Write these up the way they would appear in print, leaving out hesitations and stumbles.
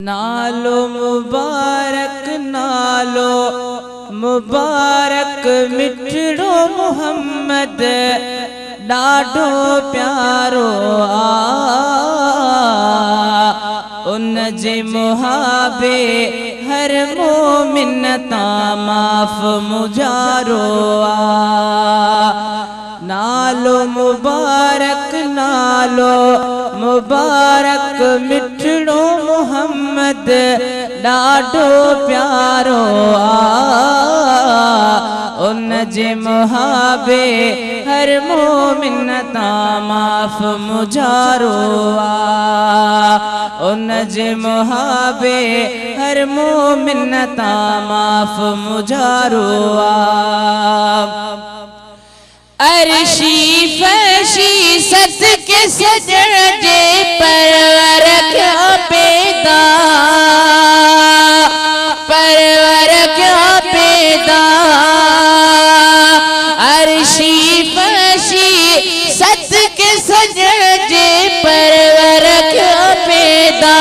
नालो मुबारक नालो मुबारक मिठड़ो मोहम्मद ॾाढो प्यारो उन जे मुहाबे हर मोमिन तां माफ़ मुजारो नालो मुबारक नालो मुबारक मिठड़ो मोहम्मद ॾाढो प्यारो उन जे मुहाबे हर मोमिन तां माफ़ मुजारो उन जे मुहाबे हर मोमिन तां माफ़ मुजारो अर्शी फर्शी सदके सजण जे परवर क्या पैदा अर्शी फर्शी सदके सजण जे परवर क्या पैदा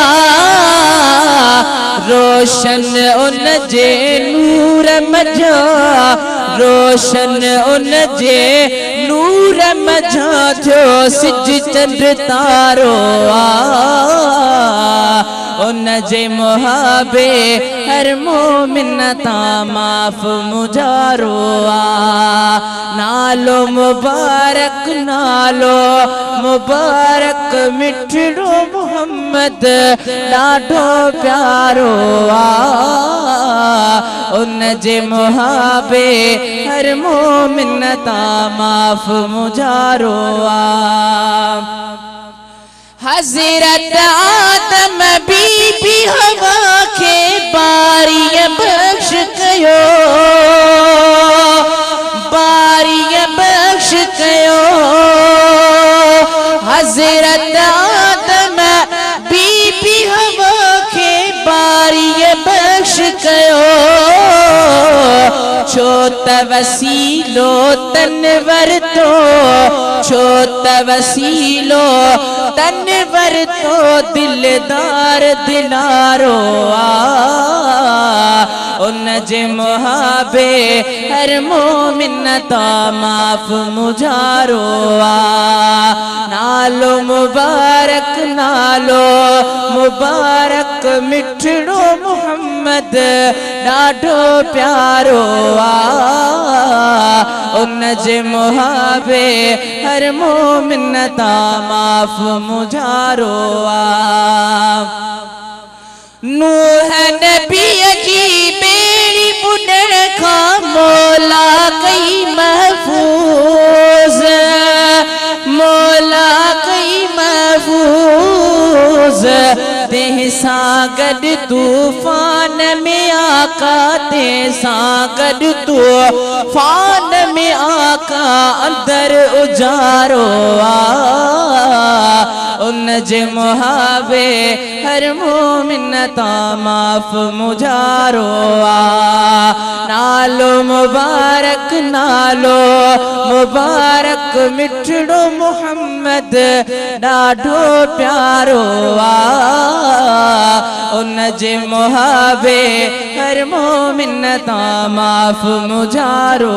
रोशन उन जे नूर मझा रोशन उन जे नूर मझा थियो सिज चंड तारो उन जे मुहाबे हर मोमिन तां माफ़ मुजारो नालो मुबारक नालो मुबारक मिठड़ो मोहम्मद ॾाढो प्यारो उन जे मुहाबे हर मोमिन तां माफ़ मुजारो हज़रत आदम बीबी हवा के बारी बख्श कयो हज़रत आदम बीबी हवा के बारी बख्श कयो छो त वसीलो तनवर तो छो त वसीलो तनवर तो दिलदार दिलारो उन जे मुहाबे हर मोमिन तां माफ़ मुजारो नालो मुबारक नालो मुबारक मिठड़ो मोहम्मद ॾाढो प्यारो उन जे मुहाबे हर मोमिन तां माफ़ मुजारो नूह नबी जी बेड़ी बुॾण खां मौला कई महफूज़ मौला कई महफूज़ तें सां गॾु तूफ़ान में आका तें सां गॾु तूफ़ान में आका अंदर उजारो उन जे मुहाबे हर मोमिन तां माफ़ मुजारो नालो मुबारक नालो मुबारक मिठड़ो मोहम्मद ॾाढो प्यारो उन जे मुहाबे हर मोमिन तां माफ़ मुजारो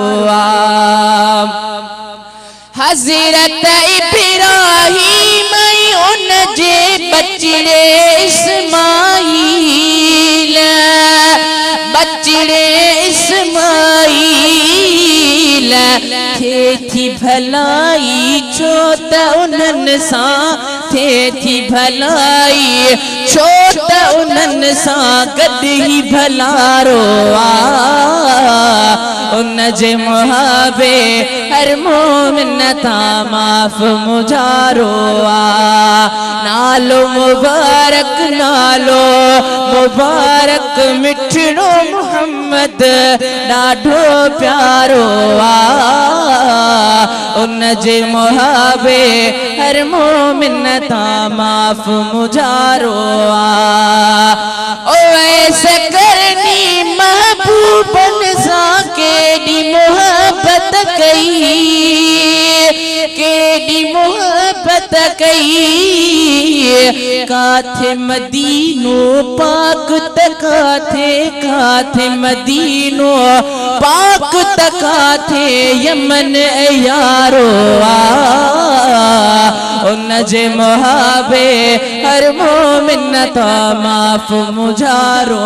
हज़रत इब्राहीम उन जे बचड़े इस्माईल थे थी भलाई छो त उन्हनि सां थे थी भलाई छो त उन्हनि सां गॾु ई भलारो उन जे मुहाबे हर मोमिन तां माफ़ मुजारो नालो मुबारक नालो मुबारक मिठड़ो मोहम्मद ॾाढो प्यारो उन जे मुहाबे हर मोमिन तां माफ़ मुजारो ओवैसे करनी महबूबन सां केॾी मोहब्बत कई केॾी मोहब्बत कई काथे मदीनो पाक तकाथे काथे मदीनो पाक तकाथे यमन यारो उनजे मुहाबे हर मोमिन ता माफ मुझारो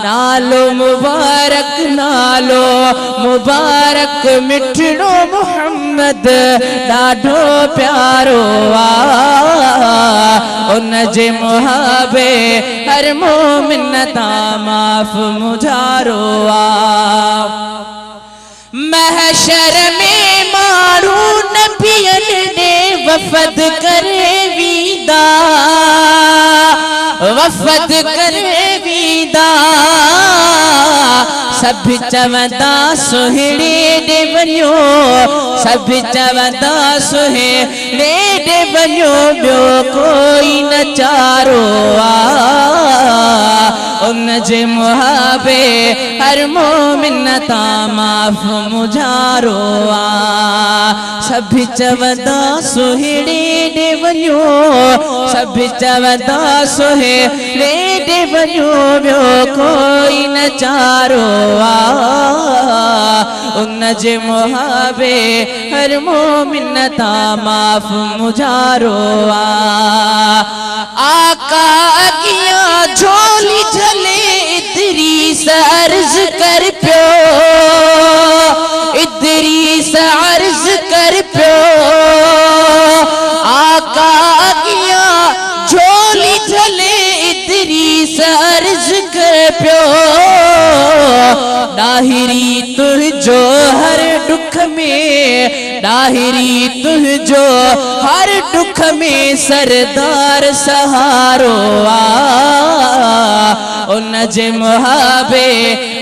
नालो मुबारक नालो मुबारक मिठड़ो मुहम्मद ॾाढो प्यारो उनजे मुहाबे हर मोमिन ता माफ मुझारो महशर में मारू नबियन ने वफद करे वीदा वफद करे वीदा सब चवंदा सुहिणे ॾे वञो सब चवंदा सुहिणे ॾे वञो ॿियो कोई न चारो उनजे मुहाबे हर मोमिन ता माफ मुझारो सब चवंदा सुहिणे ॾे वञो सब चवंदा सुहिणे ॾे वञो ॿियो कोई न चारो उनजे मुहाबे हर मोमिन ता माफ मुझारो आका अगियां झोली झले इदरीस अर्ज कर पियो इदरीस अर्ज कर पियो आका अगियां झोली झले इदरीस अर्ज कर पियो डाहिरी तुझो हर दुख में डाहिरी तुझो हर दुख में सरदार सहारो उनजे मुहाबे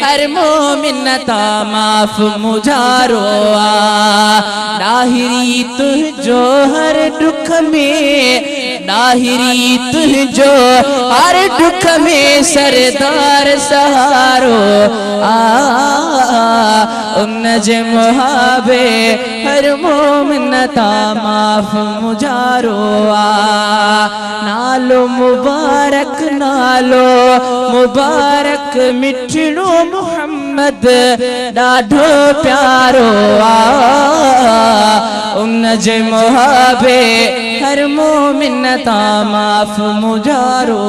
हर मोमिन ता माफ मुझारो डाहिरी तुझो हर दुख में डाहिरी तुझो हर दुख में सरदार सहारो उनजे मुहाबे हर मोमिन ता माफ मुझारो नालो मुबारक नालो मुबारक मिठड़ो मुहम्मद ॾाढो प्यारो उनजे मुहाबे हर मोमिन ता माफ मुझारो